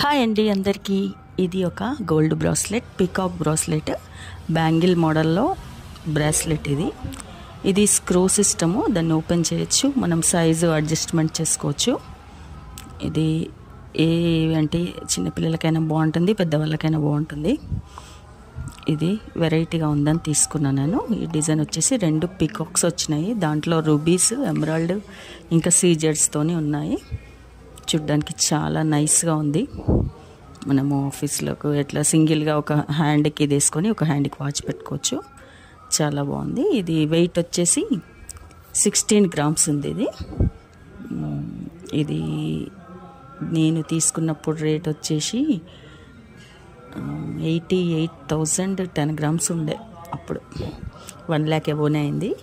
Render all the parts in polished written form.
Hi అండి అందరికీ. ఇది ఒక gold bracelet, peacock bracelet, bangle మోడల్లో బ్రాస్లెట్. ఇది స్క్రూ సిస్టము. దాన్ని ఓపెన్ చేయొచ్చు, మనం సైజు అడ్జస్ట్మెంట్ చేసుకోవచ్చు. ఇది అంటే చిన్నపిల్లలకైనా బాగుంటుంది, పెద్దవాళ్ళకైనా బాగుంటుంది. ఇది వెరైటీగా ఉందని తీసుకున్నాను నేను. ఈ డిజైన్ వచ్చేసి 2 పీకాక్స్ వచ్చినాయి. దాంట్లో రూబీస్, ఎమరాల్డ్ ఇంకా సీజెడ్స్తోని ఉన్నాయి. చూడ్డానికి చాలా నైస్గా ఉంది. మనము ఆఫీస్లోకి ఎట్లా సింగిల్గా ఒక హ్యాండ్కి ఇది వేసుకొని ఒక హ్యాండ్కి వాచ్ పెట్టుకోవచ్చు. చాలా బాగుంది. ఇది వెయిట్ వచ్చేసి 16 గ్రామ్స్ ఉంది. ఇది నేను తీసుకున్నప్పుడు రేట్ వచ్చేసి 88,000 10 గ్రామ్స్ ఉండే. అప్పుడు 1 lakh ఎబోనే అయింది.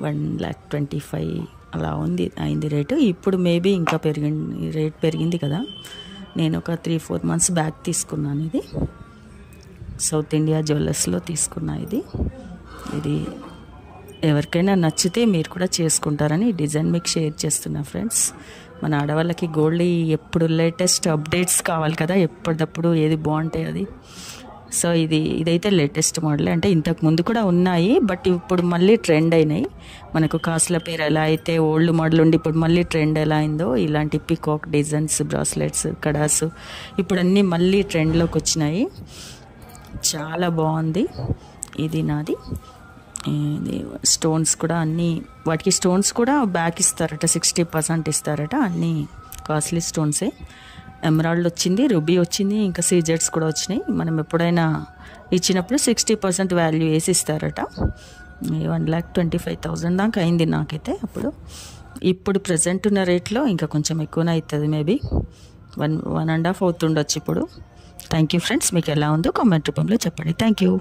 1,25,000 అలా అయింది రేటు. ఇప్పుడు మేబీ ఇంకా రేట్ పెరిగింది కదా. నేను ఒక 3-4 months బ్యాక్ తీసుకున్నాను. ఇది సౌత్ ఇండియా జ్యువెలర్స్లో తీసుకున్నా. ఇది ఎవరికైనా నచ్చితే మీరు కూడా చేసుకుంటారని ఈ డిజైన్ మీకు షేర్ చేస్తున్నా ఫ్రెండ్స్. మన ఆడవాళ్ళకి గోల్డ్ ఎప్పుడు లేటెస్ట్ అప్డేట్స్ కావాలి కదా, ఎప్పటికప్పుడు ఏది బాగుంటాయి అది. సో ఇదైతే లేటెస్ట్ మోడల్. అంటే ఇంతకు ముందు కూడా ఉన్నాయి, బట్ ఇప్పుడు మళ్ళీ ట్రెండ్ అయినాయి. మనకు కాసుల పేరు ఎలా అయితే ఓల్డ్ మోడల్ ఉండి ఇప్పుడు మళ్ళీ ట్రెండ్ ఎలా అయిందో, ఇలాంటి పీకాక్ డిజైన్స్, బ్రాస్లెట్స్, కడాస్ ఇప్పుడు అన్నీ మళ్ళీ ట్రెండ్లోకి వచ్చినాయి. చాలా బాగుంది. ఇది నాది. ఇది స్టోన్స్ కూడా అన్నీ, వాటికి స్టోన్స్ కూడా బ్యాక్ ఇస్తారట, 60% ఇస్తారట. అన్నీ కాస్ట్లీ స్టోన్సే. ఎమరాల్డ్ వచ్చింది, రూబీ వచ్చింది, ఇంకా సీజెడ్స్ కూడా వచ్చినాయి. మనం ఎప్పుడైనా ఇచ్చినప్పుడు 60% వాల్యూ వేసి ఇస్తారట. 1,25,000 దాకా అయింది నాకైతే అప్పుడు. ఇప్పుడు ప్రజెంట్ ఉన్న రేట్లో ఇంకా కొంచెం ఎక్కువనే అవుతుంది, మేబీ 1.5 అవుతుండొచ్చు ఇప్పుడు. Thank you friends. మీకు ఎలా ఉందో కామెంట్ రూపంలో చెప్పండి. Thank you.